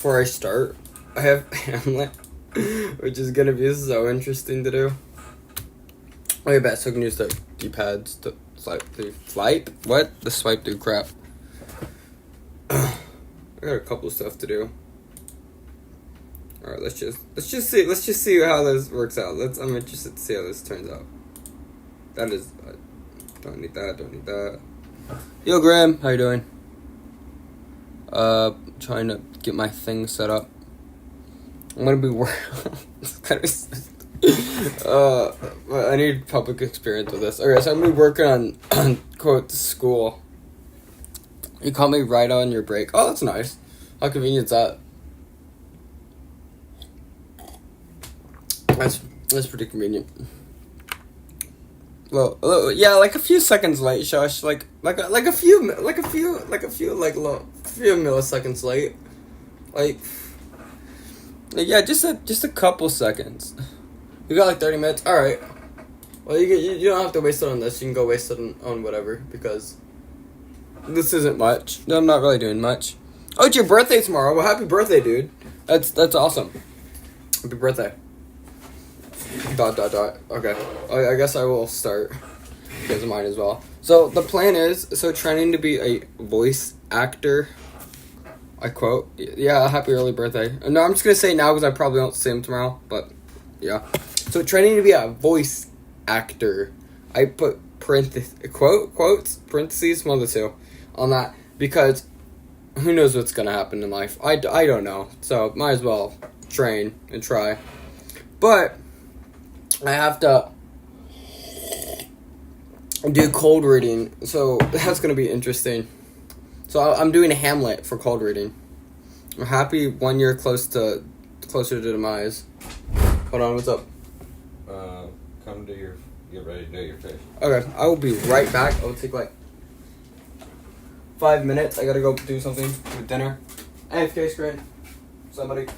Before I start, I have Hamlet, which is gonna be so interesting to do. Oh, I bet so I can use the D-pads to swipe. What? The swipe through crap. I got a couple stuff to do. All right, let's just see how this works out. I'm interested to see how this turns out. That is, don't need that. Yo, Graham, how you doing? Trying to get my thing set up. I'm gonna be I need public experience with this. Okay, so I'm gonna be working on quote school. You call me right on your break. Oh, that's nice. How convenient is that? That's pretty convenient. Well, yeah, like a few seconds late, Shush. Like a few milliseconds late. Like yeah, just a couple seconds. You got like 30 minutes. All right. Well, you don't have to waste it on this. You can go waste it on whatever because this isn't much. No, I'm not really doing much. Oh, it's your birthday tomorrow. Well, happy birthday, dude. That's awesome. Happy birthday. ... Okay. I guess I will start because mine as well. So the plan is training to be a voice actor. I quote. Yeah, happy early birthday. No, I'm just gonna say it now because I probably won't see him tomorrow. But yeah. So training to be a voice actor. I put quotes, parentheses, one of the two, on that because who knows what's gonna happen in life. I don't know. So might as well train and try. But I have to do cold reading, so that's gonna be interesting. So I'm doing a Hamlet for cold reading. I'm happy 1 year closer to demise. Hold on, what's up? Come to get ready to do your fish. Okay, I will be right back. It'll take like 5 minutes. I gotta go do something with dinner. AFK screen. Somebody.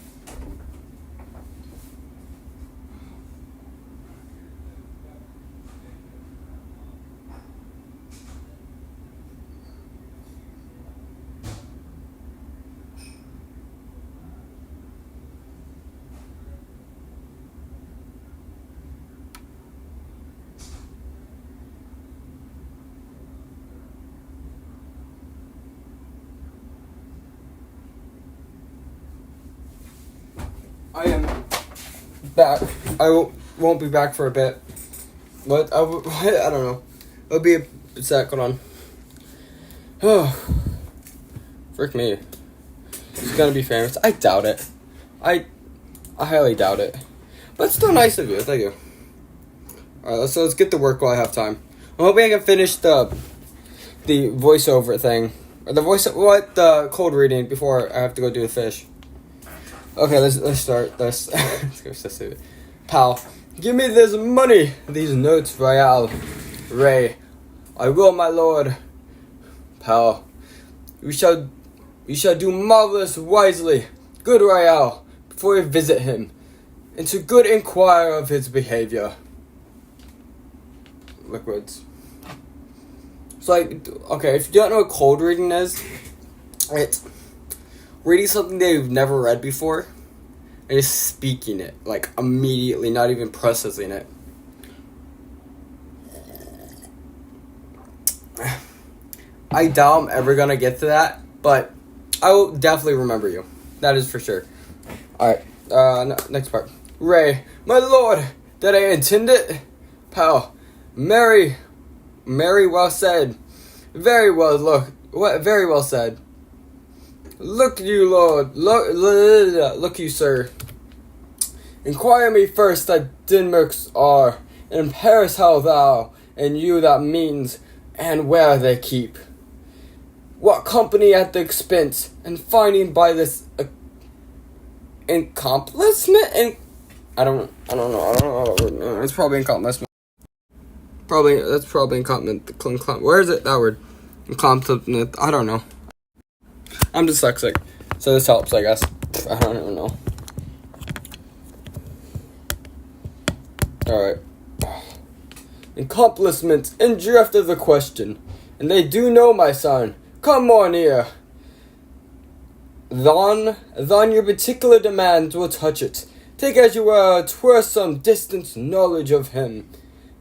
I am back. I won't be back for a bit. What? I don't know. It'll be a sec. Hold on. Oh, frick me. It's gonna be famous. I doubt it. I highly doubt it. But it's still nice of you. Thank you. Alright, let's get to work while I have time. I'm hoping I can finish the voiceover thing. Or the cold reading before I have to go do the fish. Okay, let's start this. Let's go see it. Pal, give me this money, these notes, Royale. Ray, I will, my lord. Pal, we shall do marvelous wisely. Good Royale, before we visit him, and to good inquire of his behavior. Liquids. So okay, if you don't know what cold reading is, it's reading something that you've never read before and just speaking it, like, immediately, not even processing it. I doubt I'm ever gonna get to that, but I will definitely remember you. That is for sure. Alright, next part. Ray, my lord, did I intend it? Pal, Mary, well said. Very well said. Look you, lord. Look you, sir. Inquire me first that Denmark's are, and in Paris how thou, and you that means, and where they keep. What company at the expense, and finding by this accomplishment, and I don't know. It's probably accomplishment. That's probably incompliment. Where is it? That word. Incompliment. I don't know. I'm dyslexic, so this helps, I guess. I don't even know. Alright. Accomplishments in drift of the question, and they do know, my son. Come on here. Then your particular demands will touch it. Take as you were, 'twere some distant knowledge of him.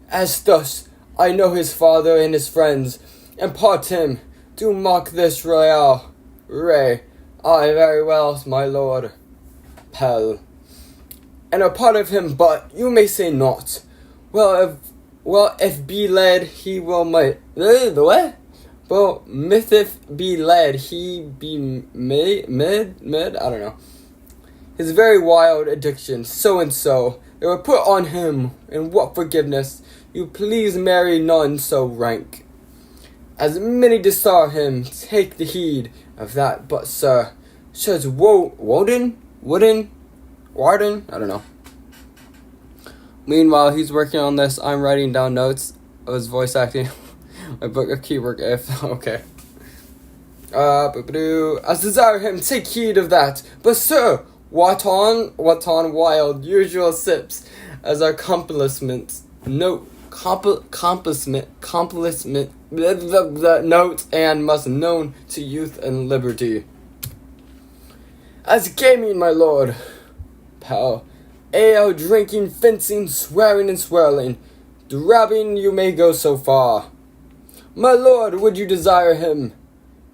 As thus I know his father and his friends, and part him, do mock this royale. Ray, aye, very well, my lord. Pell. And a part of him, but you may say not. If be led, he will might. The what? Well, if be led, he be mid. I don't know. His very wild addiction, so and so, they were put on him, and what forgiveness you please marry none so rank. As many desire him, take the heed of that, but sir, should Warden? I don't know. Meanwhile, he's working on this. I'm writing down notes of his voice acting. My book of keyword if okay. As desire him, take heed of that. But sir, what on wild usual sips as our accomplishments. Note note and must known to youth and liberty. As gaming, my lord, pal, ale, drinking, fencing, swearing and swirling, drabbing you may go so far. My lord, would you desire him?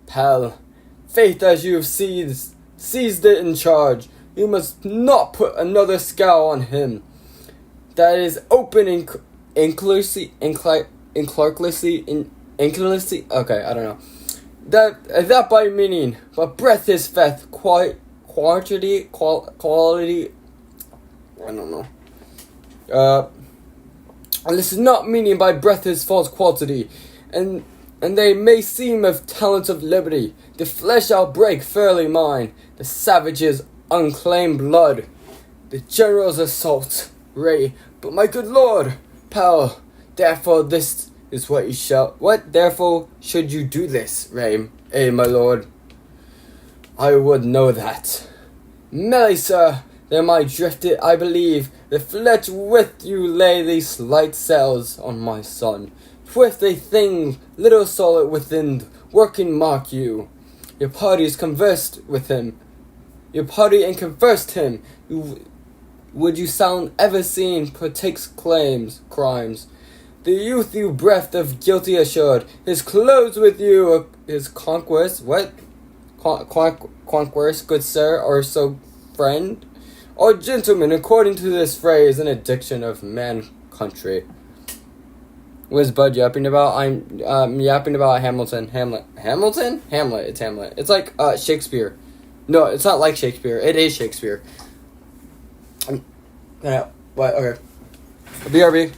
Pal, faith as you have seized it in charge, you must not put another scowl on him. That is open inclusively, okay, I don't know. That by meaning, but breath is faith, quality, I don't know. And this is not meaning by breath is false quality, and they may seem of talents of liberty. The flesh I'll break fairly mine, the savage's unclaimed blood, the general's assault, Ray. But my good lord, pal, therefore this is what you shall. What therefore should you do this, Ray? My lord, I would know that. Melly, sir, then I drifted, I believe, the fletch with you lay these slight cells on my son. With a thing little solid within, working mark you. Your parties conversed with him. Your party and conversed him. Would you sound ever seen partakes crimes? The youth you breathed of guilty assured, his clothes with you, his conquest, what? Conquest, good sir, or so friend? Or gentlemen, according to this phrase, an addiction of man country. What is Bud yapping about? I'm yapping about Hamilton. Hamlet. It's Hamlet. It's like Shakespeare. No, it's not like Shakespeare. It is Shakespeare. What? Okay. BRB.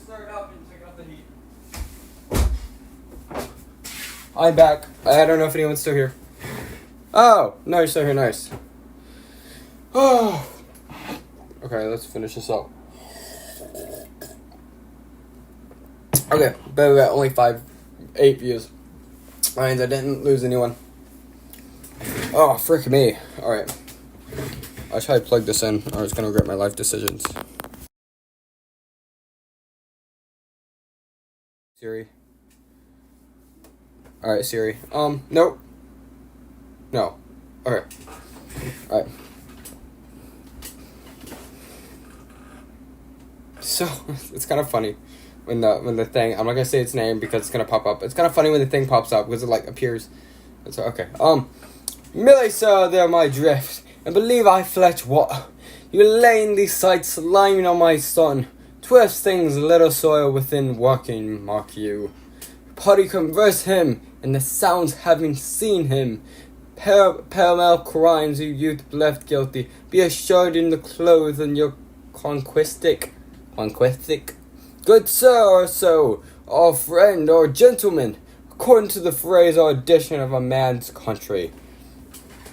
start up and take off the heat. I'm back. I don't know if anyone's still here. Oh, no, you're still here. Nice. Oh. Okay, let's finish this up. Okay, but we got only 8 views. And I didn't lose anyone. Oh, frick me. Alright. I'll try to plug this in, or it's gonna regret my life decisions. Siri. Alright, Siri. Nope. No. Okay. Alright. So, it's kind of funny when the thing, I'm not gonna say its name because it's gonna pop up. It's kind of funny when the thing pops up because it, like, appears. So, okay. Merely so there my drift, and believe I fletch what? You lay in these sights, liming on my son. Twist things little soil within working, mark you. Party converse him, and the sounds having seen him. Pell-mell crimes you youth left guilty, be assured in the clothes and your conquistic. Good sir or so, or friend or gentleman, according to the phrase or edition of a man's country.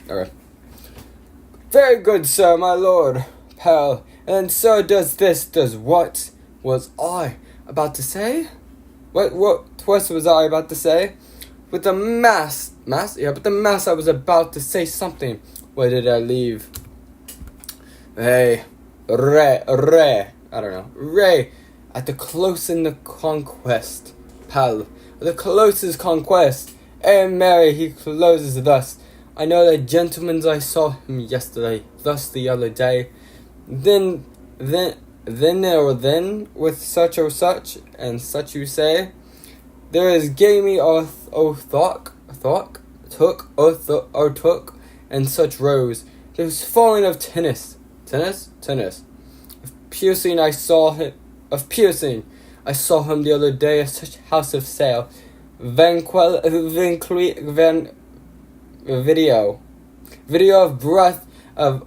Okay. Very good, sir, my lord, pal. And so does what was I about to say? What was I about to say? With the mass, I was about to say something. Where did I leave? Hey, I don't know. Ray, at the close in the conquest, pal. At the closest conquest. And Mary, he closes thus. I know that gentleman's I saw him yesterday, thus the other day. Then, with such or such, and such you say, there is gamey or took, and such rose. There's falling of tennis. Of piercing I saw him the other day at such house of sale. Video of breath of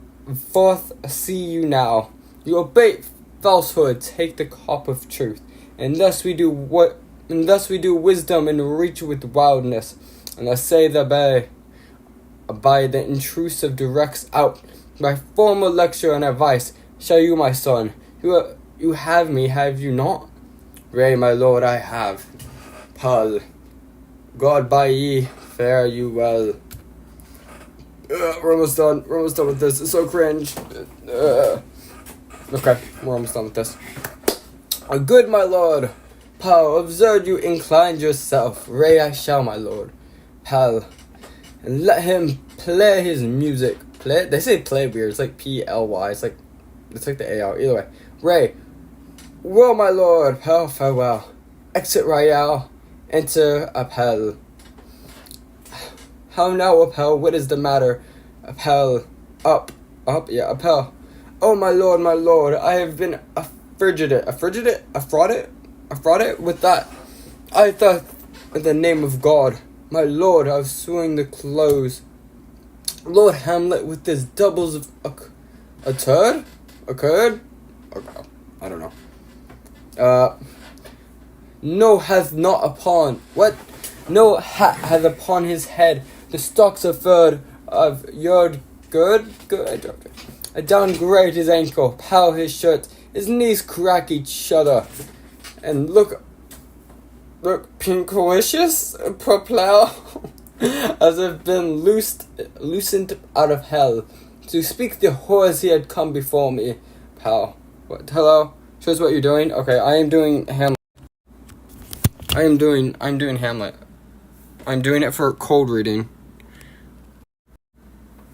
forth see you now. You abate falsehood, take the cup of truth, and thus we do wisdom and reach with wildness. And I say the by the intrusive directs out my formal lecture and advice. Shall you, my son, you have me, have you not? Ray, my lord, I have. Pal, God by ye, fare you well. We're almost done with this. It's so cringe. Okay, we're almost done with this. Good, my lord. Pal, observe you inclined yourself. Ray I shall, my lord. Pal, and let him play his music. Play? They say play weird. It's like P-L-Y. It's like the A-R. Either way. Ray. Well, my lord. Pal, farewell. Exit royale. Enter Appel. How now, Appel? What is the matter? Appel. Up. Yeah, Appel. Oh, my lord. I have been affrighted with that. I thought, in the name of God, my lord, I was suing the close. Lord Hamlet with his doubles of occurred? I don't know. No hath not upon what? No hat hath upon his head. The stocks of third of yard good. I downgrade his ankle, pow his shirt, his knees crack each other, and look pinkalicious, propel, as if been loosened out of hell. To speak the horrors he had come before me, pal. What? Hello? Shows what you're doing? Okay, I am doing Hamlet. I'm doing Hamlet. I'm doing it for cold reading.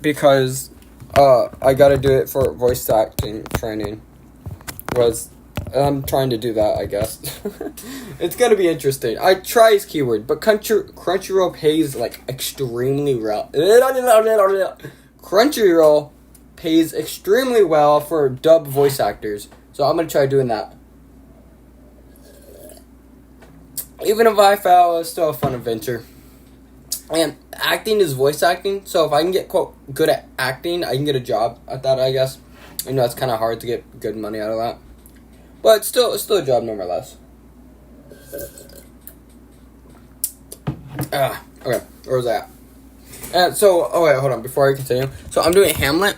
Because, I gotta do it for voice acting training. I'm trying to do that, I guess. It's gonna be interesting. I try his keyword, but Crunchyroll pays, like, extremely well. Crunchyroll pays extremely well for dub voice actors. So I'm gonna try doing that. Even if I fail, it's still a fun adventure. And acting is voice acting, so if I can get, quote, good at acting, I can get a job at that, I guess. I know it's kind of hard to get good money out of that. But still a job nonetheless. Okay, where was I at? And so, oh wait, hold on, before I continue. So I'm doing Hamlet.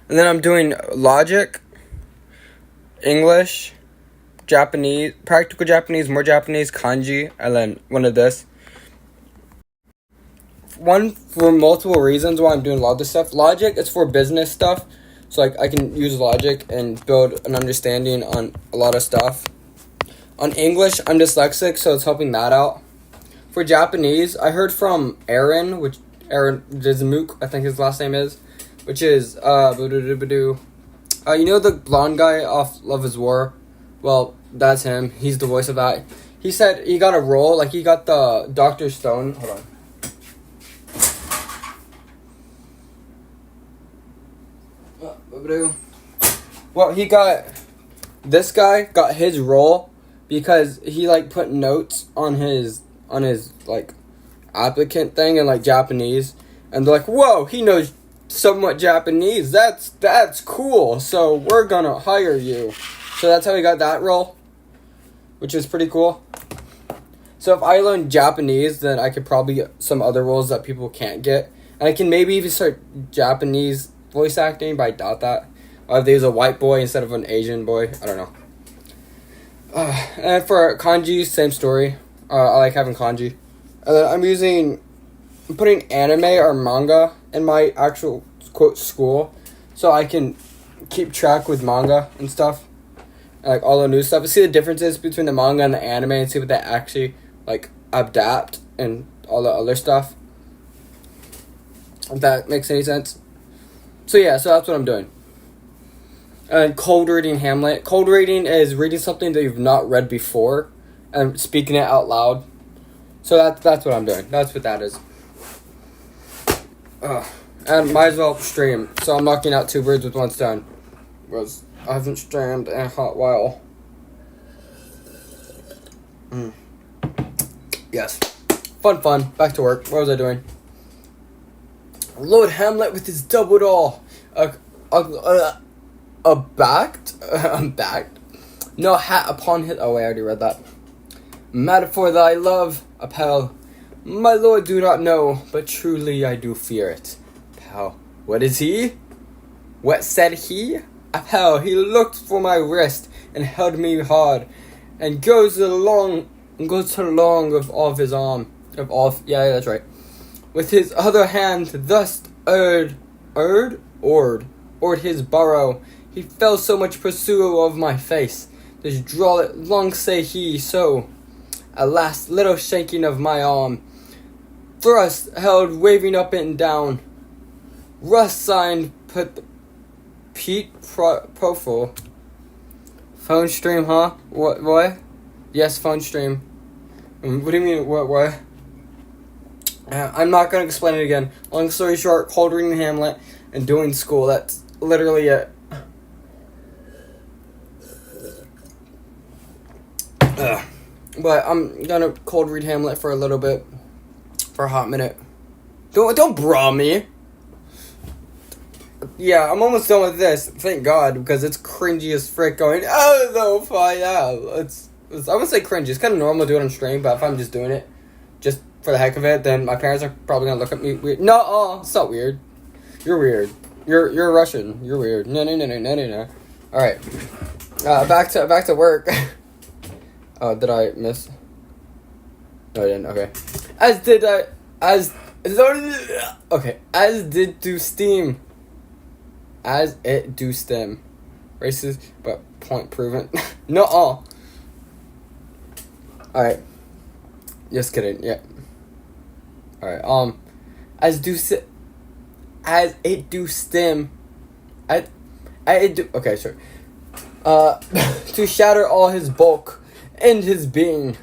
And then I'm doing Logic, English, Japanese, Practical Japanese, more Japanese, Kanji, and then one of this. One, for multiple reasons why I'm doing a lot of this stuff. Logic is for business stuff. So like I can use Logic and build an understanding on a lot of stuff. On English, I'm dyslexic, so it's helping that out. For Japanese, I heard from Aaron Dizmuk, I think his last name is, which is, you know the blonde guy off Love is War? Well, that's him. He's the voice of that. He said he got a role, like he got the Dr. Stone. Hold on. Well, this guy got his role because he like put notes on his like applicant thing in like Japanese, and they're like, whoa, he knows somewhat Japanese, that's cool, so we're gonna hire you. So that's how he got that role, which is pretty cool. So if I learn Japanese, then I could probably get some other roles that people can't get, and I can maybe even start Japanese voice acting, but I doubt that. Or if there's a white boy instead of an Asian boy, I don't know. And for kanji, same story. I like having kanji. I'm putting anime or manga in my actual quote school, so I can keep track with manga and stuff, and, like all the new stuff. I see the differences between the manga and the anime, and see what they actually like adapt and all the other stuff. If that makes any sense. So yeah, so that's what I'm doing. And cold reading Hamlet. Cold reading is reading something that you've not read before and speaking it out loud. So that's what I'm doing. That's what that is. And might as well stream. So I'm knocking out 2 birds with 1 stone. Because I haven't streamed in a hot while. Yes. Fun. Back to work. What was I doing? Lord Hamlet with his double doll. Backed. No hat upon his. Oh wait, I already read that. Mad for thy love, Apel. My lord do not know, but truly I do fear it. Apel. What is he? What said he? Apel. He looked for my wrist and held me hard, and goes along of his arm. Yeah, that's right. With his other hand thus ored his burrow. He fell so much pursuer of my face. This draw it long say he so. Alas, little shaking of my arm. Thrust held waving up and down. Rust signed put Pete profile. Phone stream, huh? What? Yes, phone stream. What do you mean, what? I'm not going to explain it again. Long story short, cold reading Hamlet and doing school. That's literally it. But I'm going to cold read Hamlet for a little bit. For a hot minute. Don't bra me. Yeah, I'm almost done with this. Thank God, because it's cringy as frick going, oh, no, fine, yeah. I wouldn't say cringy. It's kind of normal to do it on stream, but if I'm just doing it just for the heck of it, then my parents are probably going to look at me weird. No, it's not weird. You're weird. You're Russian. You're weird. No. Alright. Back to work. Oh, did I miss? No, I didn't. Okay. As did do Steam. As it do STEM. Racist, but point proven. No. Alright. Just kidding. Yeah. Alright. As it do STEM. Okay, sure. To shatter all his bulk and his being.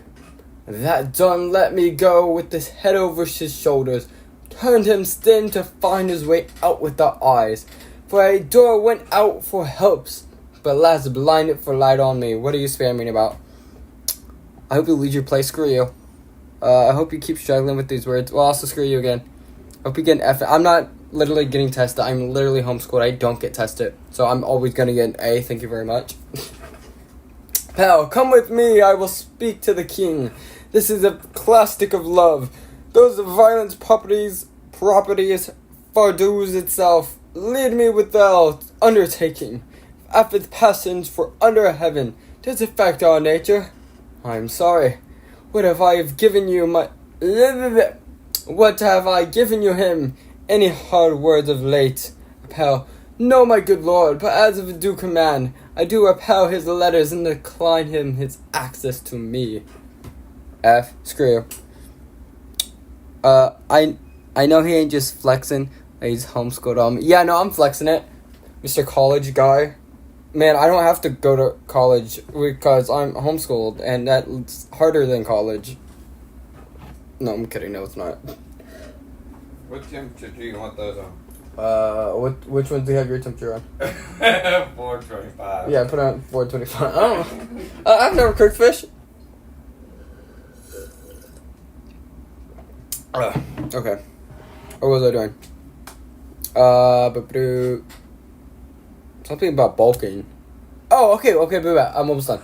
That done, let me go with his head over his shoulders. Turned him stem to find his way out with the eyes. For a door went out for helps, but last blinded for light on me. What are you spamming about? I hope you lose your play. Screw you. I hope you keep struggling with these words. Well, also screw you again. Hope you get an F. I'm not literally getting tested. I'm literally homeschooled. I don't get tested. So I'm always going to get an A. Thank you very much. Pal, come with me. I will speak to the king. This is a classic of love. Those violent properties Fardoos itself. Lead me without undertaking. After the passage for under heaven does affect our nature. I am sorry. What have I given you What have I given you him? Any hard words of late? Pal, no, my good lord, but as of due command, I do repel his letters and decline him his access to me. F. Screw. I know he ain't just flexing. He's homeschooled. Yeah, no, I'm flexing it. Mr. College guy. Man, I don't have to go to college because I'm homeschooled, and that's harder than college. No, I'm kidding. No, it's not. What temperature do you want those on? Which ones do you have your temperature on? 425. Yeah, put on 425. Oh, I've never cooked fish. Okay. What was I doing? Something about bulking. Oh, okay, I'm almost done.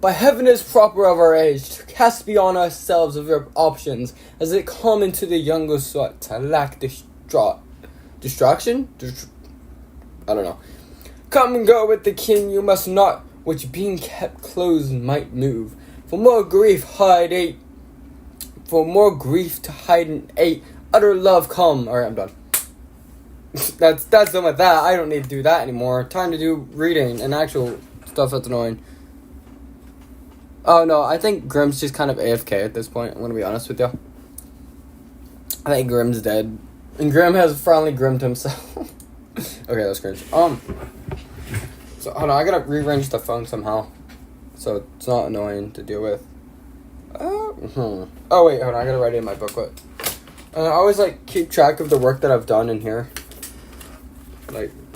By heaven is proper of our age to cast beyond ourselves of your options, as it come into the youngest sort to lack distraction? I don't know. Come and go with the king, you must not, which being kept closed might move. For more grief to hide in eight, utter love come. Alright, I'm done. That's done with that. I don't need to do that anymore. Time to do reading and actual stuff that's annoying. Oh no, I think Grimm's just kind of AFK at this point. I'm gonna be honest with you. I think Grimm's dead, and Grimm has finally grimmed himself. Okay, that's cringe. So hold on, I gotta rearrange the phone somehow, so it's not annoying to deal with. Oh wait, hold on, I gotta write it in my booklet. I always keep track of the work that I've done in here.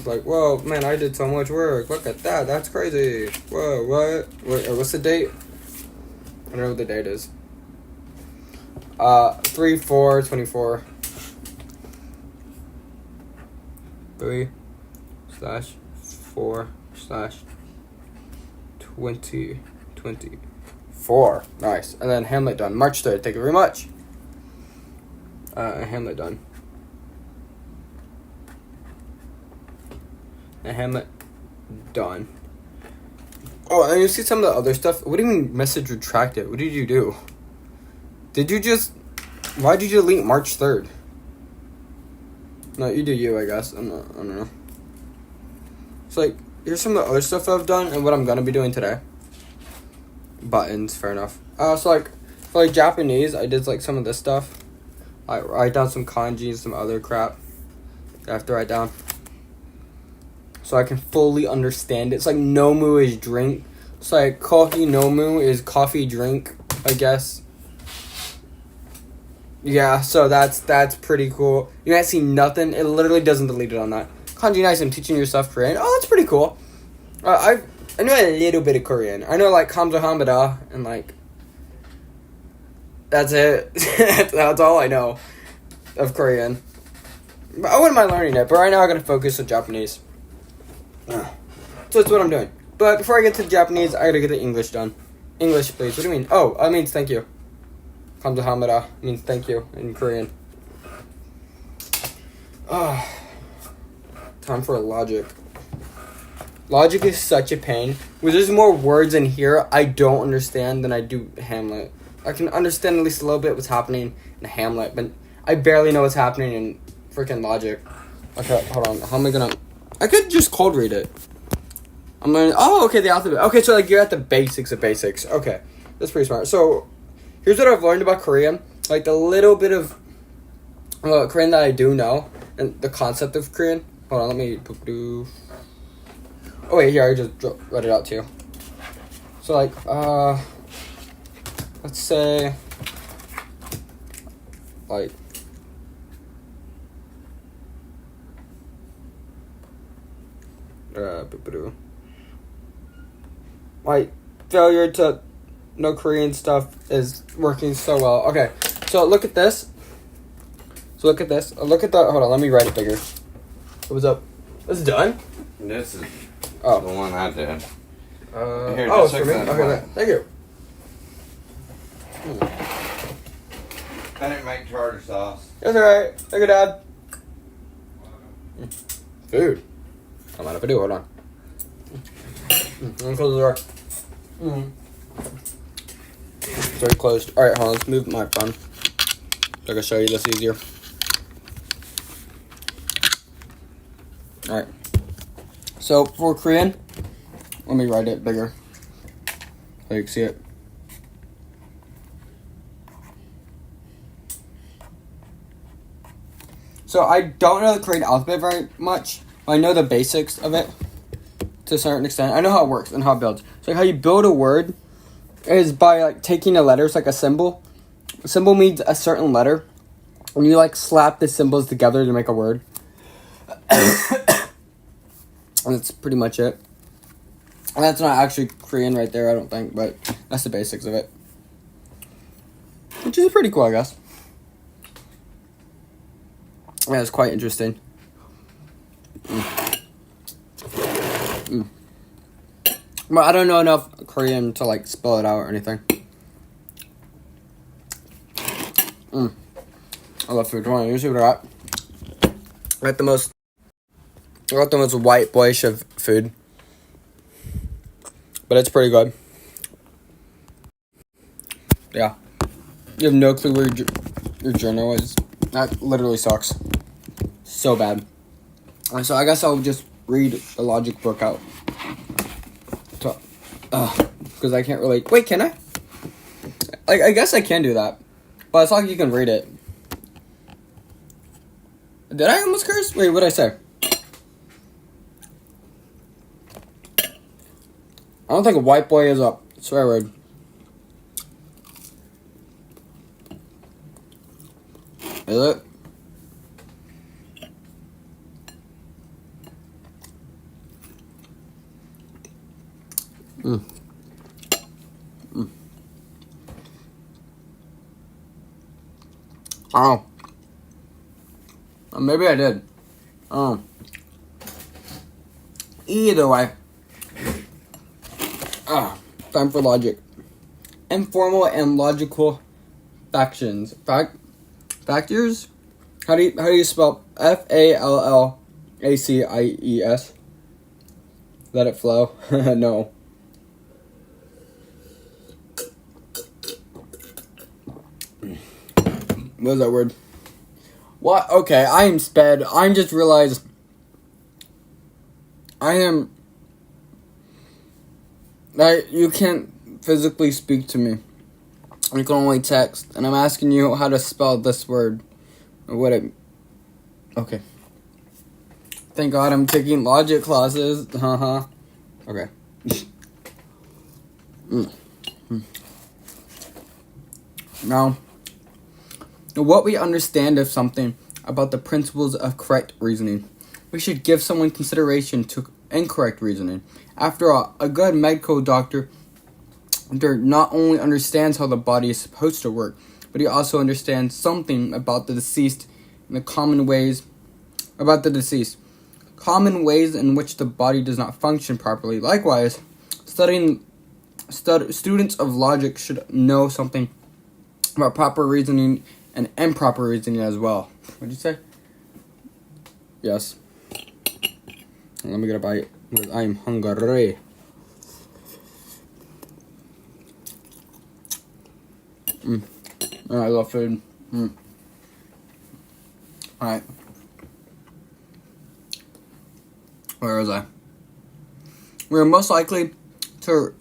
Whoa, man, I did so much work. Look at that. That's crazy. Whoa, what's the date? I don't know what the date is. 3/4/24. 3/4/2024. Nice. And then Hamlet done. March 3rd. Thank you very much. Hamlet done. Hamlet done. Oh, and you see some of the other stuff. What do you mean message retracted? What did you do? Why did you delete March 3rd? No, you do you, I guess. I don't know. It's here's some of the other stuff I've done and what I'm gonna be doing today. Buttons, fair enough. For Japanese, I did some of this stuff. I write down some kanji and some other crap that I have to write down, so I can fully understand it. It's nomu is drink. It's coffee nomu is coffee drink, I guess. Yeah, so that's pretty cool. You might see nothing. It literally doesn't delete it on that. Kanji nice, I'm teaching yourself Korean. Oh, that's pretty cool. I know a little bit of Korean. I know kamsahamnida and that's it. That's all I know of Korean. But I wouldn't mind learning it. But right now I'm gonna focus on Japanese. So that's what I'm doing. But before I get to Japanese, I gotta get the English done. English, please. What do you mean? Oh, it means thank you. Kamsahamnida means thank you in Korean. Time for logic. Logic is such a pain. There's more words in here I don't understand than I do Hamlet. I can understand at least a little bit what's happening in Hamlet, but I barely know what's happening in freaking logic. Okay, hold on. How am I gonna... I could just cold read it. I'm learning... Oh, okay, the alphabet. Okay, so you're at the basics of basics. Okay, that's pretty smart. So, here's what I've learned about Korean. The little bit of Korean that I do know, and the concept of Korean. Hold on, let me... Oh, wait, here, I just read it out to you. So, let's say... failure to know Korean stuff is working so well. Okay, so look at this. Look at the... Hold on, let me write it bigger. What's up? This is done? This is Oh. the one I did. Here, oh, just it's for fix me? that Okay, one. thank you. I didn't make tartar sauce. That's alright. Thank you, Dad. Food. I'm out of video. Hold on. Let me close the door. It's already closed. Alright, hold on. Let's move my phone so I can show you this easier. Alright. So, for Korean, let me write it bigger so you can see it. So, I don't know the Korean alphabet very much, but I know the basics of it to a certain extent. I know how it works and how it builds. So, how you build a word is by like taking a letter, it's like a symbol. A symbol means a certain letter, and you like slap the symbols together to make a word. And that's pretty much it. And that's not actually Korean right there, I don't think, but that's the basics of it. Which is pretty cool, I guess. Yeah, it's quite interesting. But I don't know enough Korean to like spell it out or anything. I love food. Come on, you see what I got? I got the most white boyish of food. But it's pretty good. Yeah. You have no clue where your journal is. That literally sucks. So bad. So I guess I'll just read the logic book out. Because I can't really... Wait, can I? I guess I can do that. But it's not like you can read it. Did I almost curse? Wait, what did I say? I don't think a white boy is a swear word. Is it? Oh. Maybe I did. Oh. Either way. Time for logic. Informal and logical factions. Factors? How do you spell Fallacies? Let it flow. No. What is that word? What? Okay, I am sped. I just realized you can't physically speak to me. You can only text, and I'm asking you how to spell this word. Or what it... Okay. Thank God I'm taking logic classes. Okay. Now, what we understand of something about the principles of correct reasoning. We should give someone consideration to incorrect reasoning. After all, a good medical doctor not only understands how the body is supposed to work, but he also understands something about the deceased and the common ways in which the body does not function properly. Likewise, students of logic should know something about proper reasoning and improper reasoning as well. What did you say? Yes. Let me get a bite because I am hungry. I love food. Alright. Where was I? We are most likely to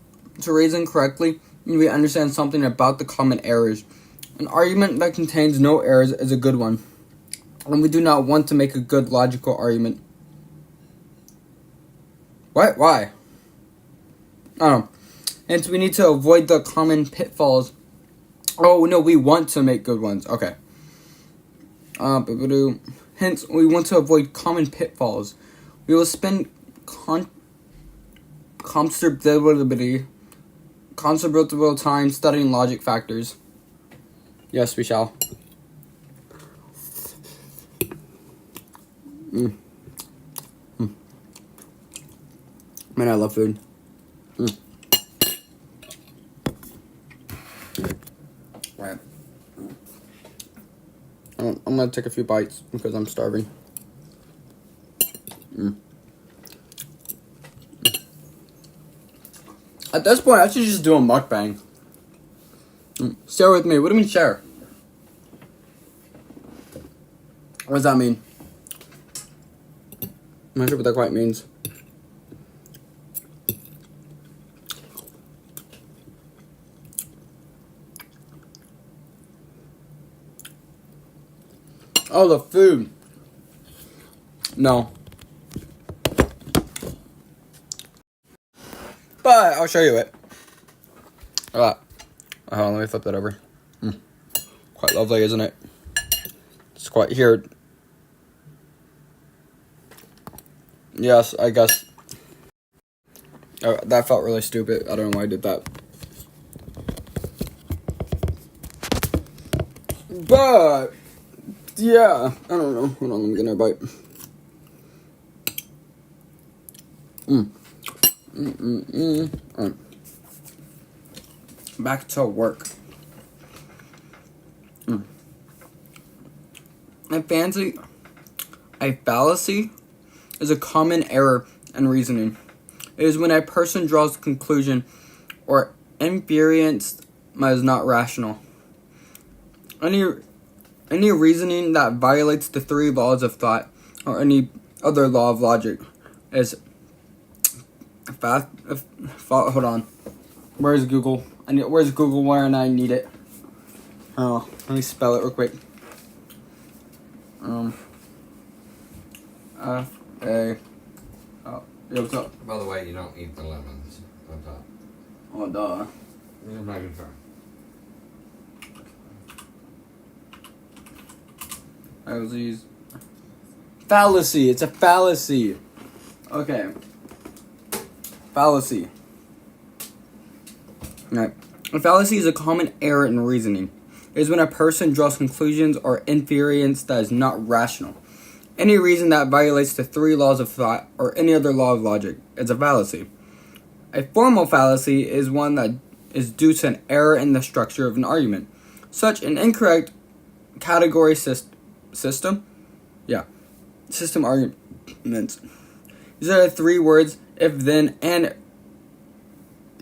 reason correctly when we understand something about the common errors. An argument that contains no errors is a good one, and we do not want to make a good logical argument. What? Why? I don't know. Hence, we need to avoid the common pitfalls. Oh, no, we want to make good ones. Okay. Hence, we want to avoid common pitfalls. We will spend considerable time studying logic factors. Yes, we shall. Man, I love food. Right. I'm gonna take a few bites because I'm starving. At this point, I should just do a mukbang. Share with me. What do you mean share? What does that mean? I'm not sure what that quite means. Oh, the food. No. But I'll show you it. Hold on, let me flip that over. Quite lovely, isn't it? It's quite here. Yes, I guess. Oh, that felt really stupid. I don't know why I did that. But yeah, I don't know. Hold on, let me get a bite. Alright. Back to work. A fallacy is a common error in reasoning. It is when a person draws a conclusion or inference that is not rational. Any reasoning that violates the three laws of thought or any other law of logic is hold on. Where's Google? Where's Google when I need it? Oh, let me spell it real quick. Yo, what's up? By the way, you don't eat the lemons on top. Oh, duh. You're making fun. Fallacy. It's a fallacy. Okay. Fallacy. Alright. A fallacy is a common error in reasoning. It is when a person draws conclusions or inference that is not rational. Any reason that violates the three laws of thought or any other law of logic is a fallacy. A formal fallacy is one that is due to an error in the structure of an argument. Such an incorrect category system arguments. These are the three words, if, then, and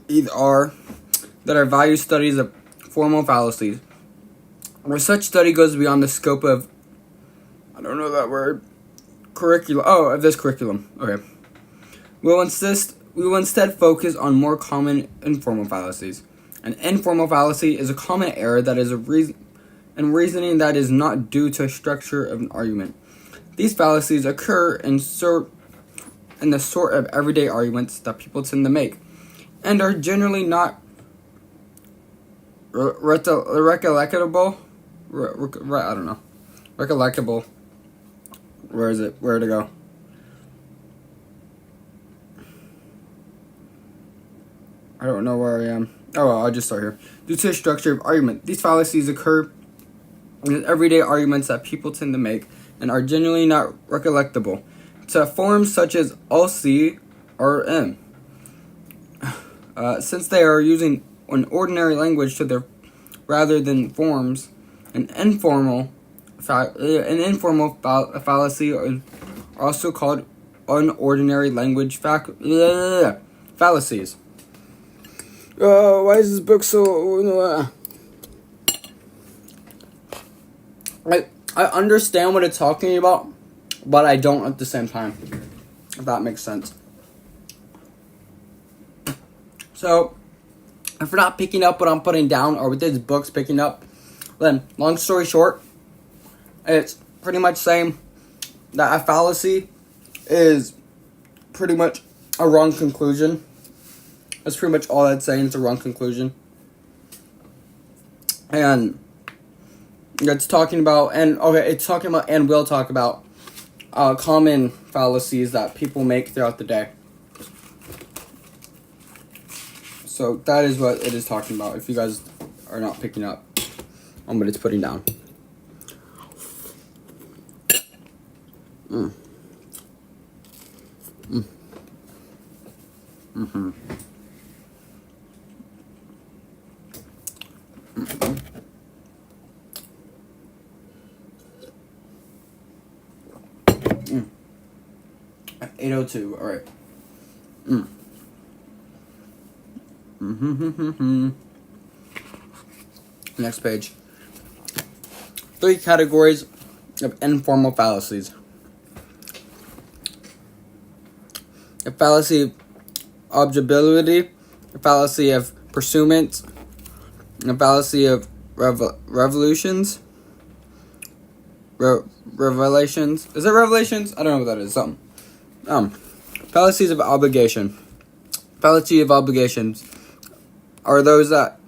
either are, that are value studies of formal fallacies, where such study goes beyond the scope of, I don't know that word, curriculum. Oh, of this curriculum. Okay. We will instead focus on more common informal fallacies. An informal fallacy is a common error that is reasoning that is not due to a structure of an argument. These fallacies occur in the sort of everyday arguments that people tend to make, and are generally not recollectable. I don't know. Recollectable. Where is it? Where to go? I don't know where I am. Oh, well, I'll just start here. Due to the structure of argument, these fallacies occur in everyday arguments that people tend to make and are generally not recollectable to forms such as all C or M. Since they are using an ordinary language to their rather than forms, an informal fallacy are also called unordinary language fallacies. Why is this book so? I understand what it's talking about, but I don't at the same time. If that makes sense. So, if you're not picking up what I'm putting down, or what this book's picking up, then, long story short, it's pretty much saying that a fallacy is pretty much a wrong conclusion. That's pretty much all that's saying. It's a wrong conclusion. And it's talking about, and we'll talk about common fallacies that people make throughout the day. So that is what it is talking about, if you guys are not picking up on what it's putting down. Mm-hmm. Mm-hmm. 8:02. All right. Mm-hmm. Next page. 3 categories of informal fallacies. A fallacy of objectivity, a fallacy of pursuance, a fallacy of revelations. Revelations. Is it revelations? I don't know what that is. Something. Fallacies of obligation. Fallacy of obligations are those that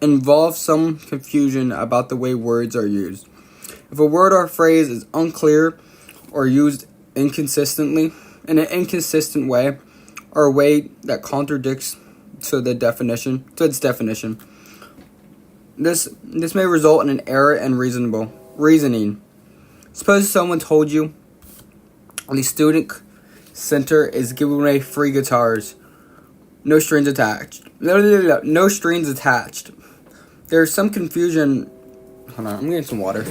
involve some confusion about the way words are used. If a word or phrase is unclear or used inconsistently, in an inconsistent way, or a way that contradicts its definition, this may result in an error in reasoning. Suppose someone told you the student center is giving away free guitars. No strings attached. No strings attached. There's some confusion. Hold on, I'm getting some water.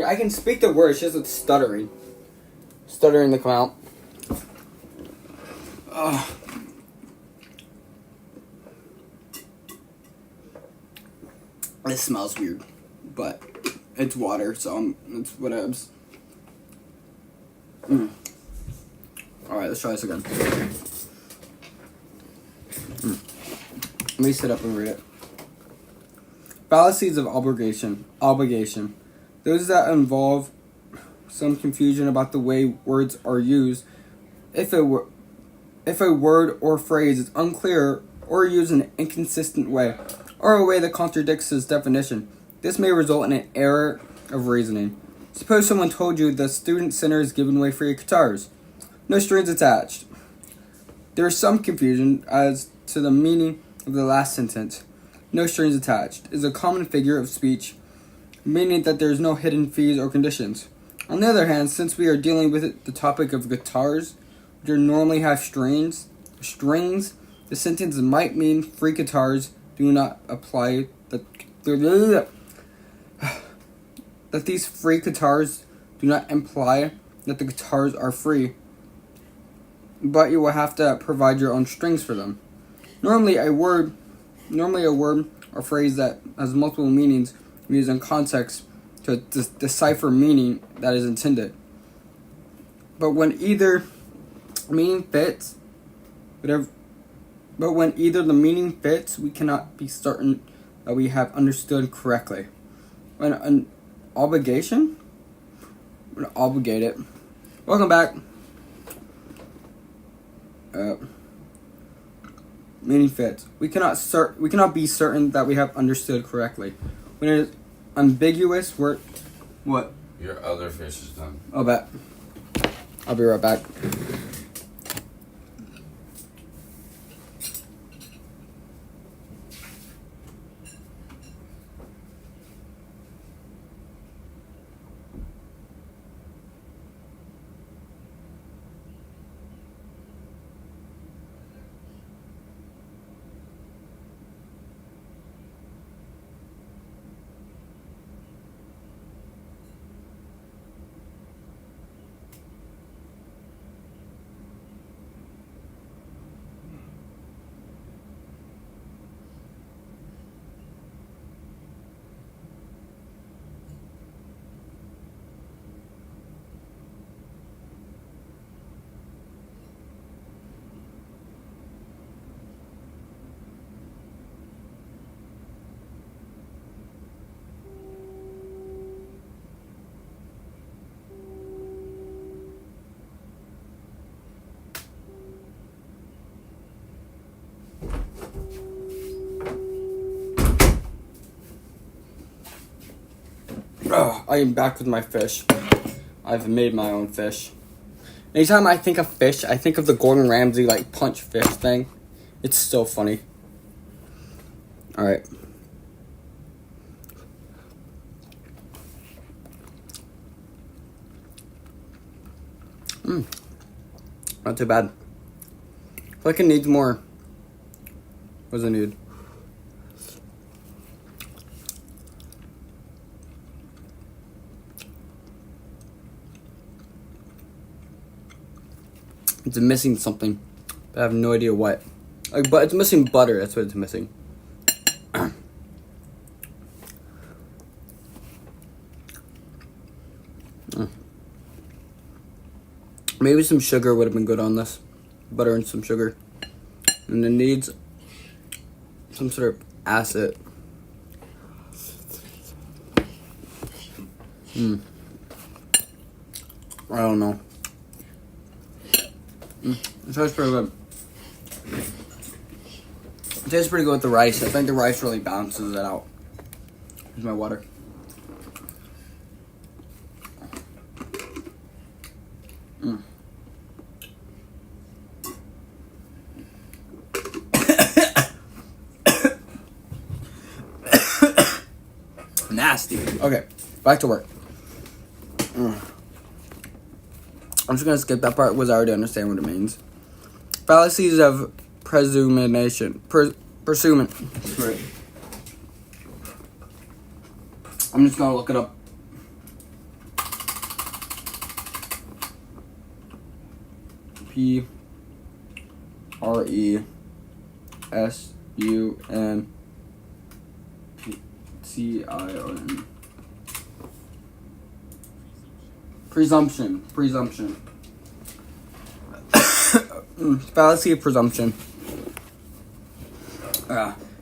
I can speak the words, just it's stuttering. Stuttering to come out. This smells weird, but it's water, so it's whatevs. Alright, let's try this again. Let me sit up and read it. Fallacies of obligation. Those that involve some confusion about the way words are used. If a word or phrase is unclear or used in an inconsistent way, or a way that contradicts its definition, this may result in an error of reasoning. Suppose someone told you the student center is giving away free guitars. No strings attached. There is some confusion as to the meaning of the last sentence. No strings attached is a common figure of speech, meaning that there is no hidden fees or conditions. On the other hand, since we are dealing with the topic of guitars, which normally have strings, the sentence might mean free guitars do not apply that these free guitars do not imply that the guitars are free, but you will have to provide your own strings for them. Normally a word or phrase that has multiple meanings used in context to decipher meaning that is intended. But when either meaning fits, the meaning fits, we cannot be certain that we have understood correctly. When an obligation, we're gonna obligate it. Welcome back. Meaning fits. We cannot be certain that we have understood correctly. When it is ambiguous, what? Your other fish is done. I'll bet. I'll be right back. I am back with my fish. I've made my own fish. Anytime I think of fish, I think of the Gordon Ramsay punch fish thing. It's so funny. Alright. Not too bad. like it needs more. What does it need? It's missing something. But I have no idea what. Like, but it's missing butter. That's what it's missing. Maybe some sugar would have been good on this. Butter and some sugar. And it needs some sort of acid. I don't know. It tastes pretty good. It tastes pretty good with the rice. I think the rice really balances it out. Here's my water. Nasty. Okay, back to work. I'm just gonna skip that part because I already understand what it means. Fallacies of presumption. Presumant. Right. I'm just gonna look it up. Presumption. Presumption. Fallacy of presumption.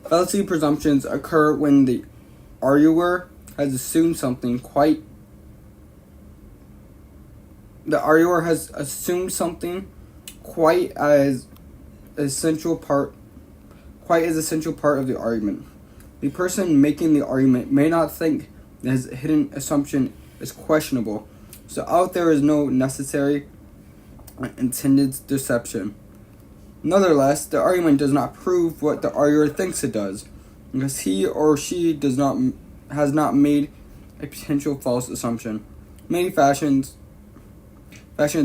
Fallacy of presumptions occur when the arguer has assumed something quite as essential part of the argument. The person making the argument may not think that his hidden assumption is questionable, so out there is no necessary intended deception. Nonetheless, the argument does not prove what the arguer thinks it does, because he or she has not made a potential false assumption. Many fashions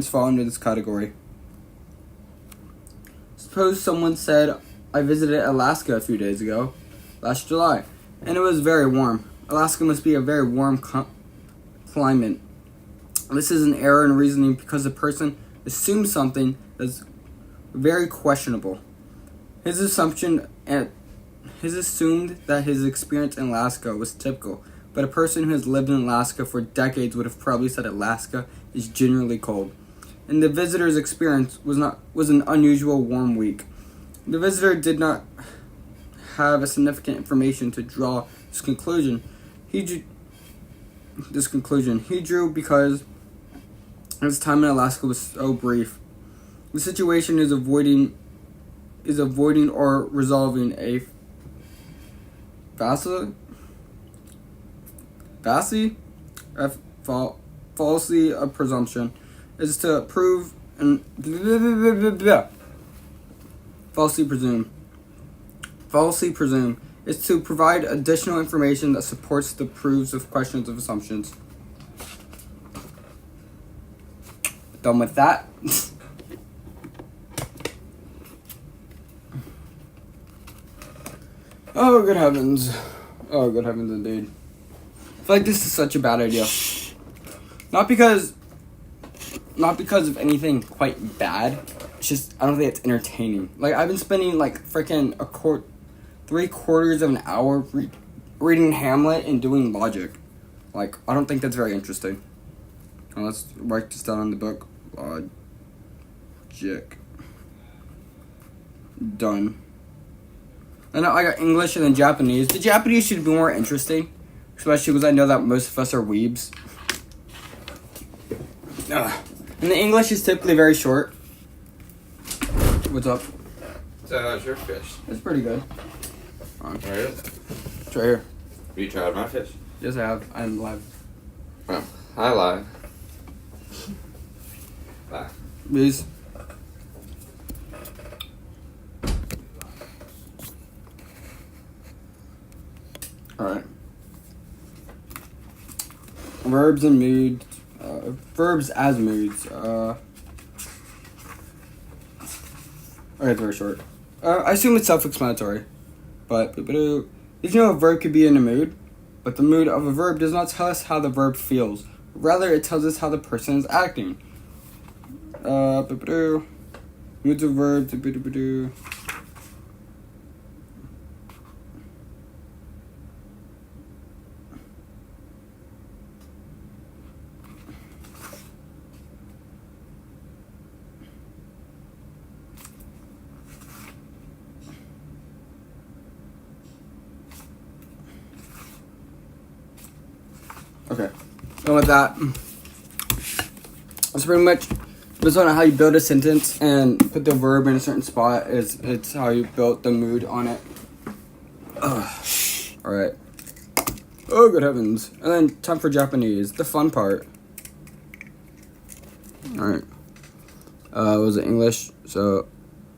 fall into this category. Suppose someone said, "I visited Alaska a few days ago, last July, and it was very warm. Alaska must be a very warm climate." This is an error in reasoning because the person assumes something that's very questionable. His assumed that his experience in Alaska was typical, but a person who has lived in Alaska for decades would have probably said Alaska is generally cold. And the visitor's experience was an unusual warm week. The visitor did not have a significant information to draw this conclusion. He drew because his time in Alaska was so brief. The situation is avoiding or resolving a fallacy of presumption is to prove and falsely presume. Falsely presume is to provide additional information that supports the proofs of questions of assumptions. Done with that. Oh, good heavens. Oh, good heavens indeed. I feel like this is such a bad idea. Not because of anything quite bad. It's just, I don't think it's entertaining. Like, I've been spending, like, freaking 3/4 of an hour reading Hamlet and doing logic. Like, I don't think that's very interesting. Now, let's write this down in the book. Logic. Done. And I got English and then Japanese. The Japanese should be more interesting, especially because I know that most of us are weebs. And the English is typically very short. What's up? So how's your fish? It's pretty good. Where is it? It's right here. Have you tried my fish? Yes, I have. I'm live. Oh, hi live. Bye. Please. Alright. Verbs and moods. Verbs as moods. Okay, it's very short. I assume it's self-explanatory. But, did you know a verb could be in a mood? But the mood of a verb does not tell us how the verb feels. Rather, it tells us how the person is acting. Moods of verbs. Okay, so with that, that's pretty much based on how you build a sentence and put the verb in a certain spot. It's how you built the mood on it. All right. Oh, good heavens! And then time for Japanese, the fun part. All right. Was it English? So,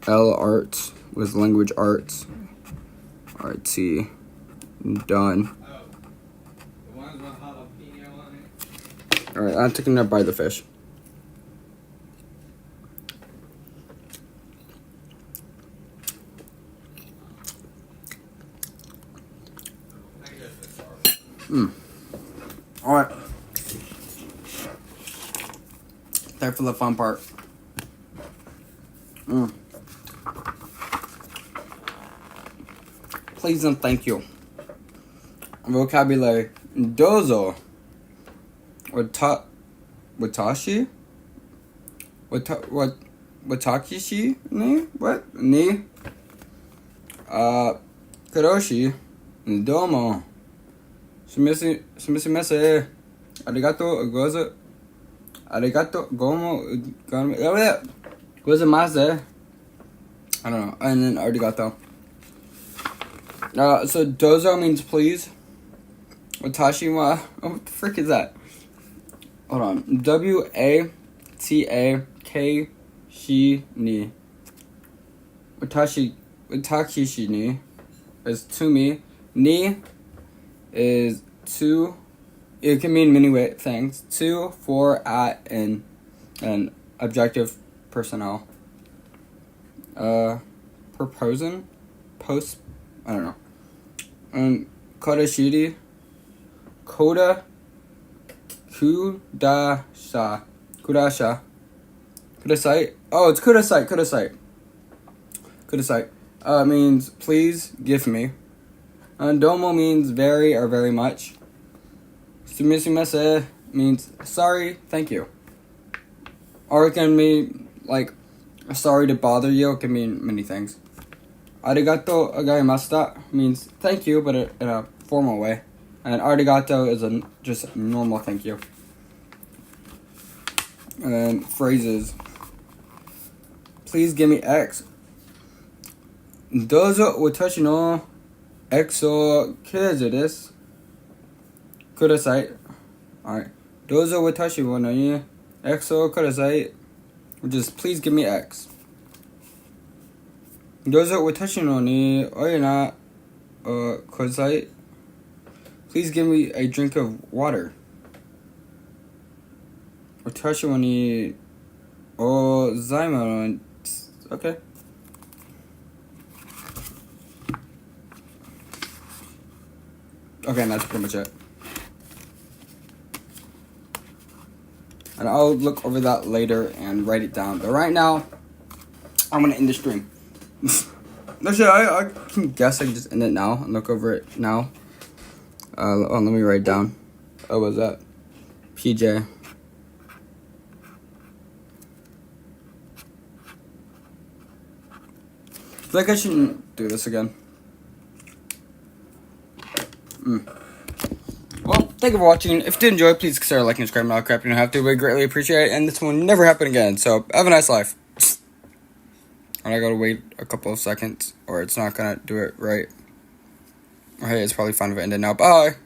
L arts was language arts. All right, C. Done. Alright, I'm taking that by the fish. Alright. Time for the fun part. Please and thank you. Vocabulary. Dozo. Watashi? Watakishi? Ni? What? Ni? Kuroshi? Domo. Sumisimase. Arigato gozu. Arigato gomo. Gozaimasu. I don't know. And then arigato. So dozo means please. Watashi wa. What the frick is that? Hold on. W-A-T-A-K-shi ni. Watakishi ni is to me. Ni is to. It can mean many things. To, for, at, in, and objective personnel. Proposing, post. I don't know. Kodashiri. Koda. Kudasha. Kudasai. Oh, it's kudasai. Kudasai. Means please give me. Domo means very or very much. Sumisimase means sorry, thank you. Or it can mean like sorry to bother you. It can mean many things. Arigato gozaimashita means thank you, but in a formal way. And arigato is just a normal thank you. And then phrases. Please give me X. Dozo watashi no X o keizu desu. Kudasai. Alright. Dozo watashi wa ni X o kudasai. Which is please give me X. Dozo watashi no ni oyana kudasai. Please give me a drink of water. Watashi wa ni ozaimashita. Okay. Okay, and that's pretty much it. And I'll look over that later and write it down. But right now, I'm going to end the stream. Actually, I can guess I can just end it now and look over it now. Let me write it down. Oh, what was that? PJ. I feel like I shouldn't do this again. Well, thank you for watching. If you did enjoy, please consider liking and subscribing. Not crap, you don't have to. We greatly appreciate it. And this will never happen again. So, have a nice life. And I gotta wait a couple of seconds, or it's not gonna do it right. Or hey, it's probably fine if it ended now. Bye.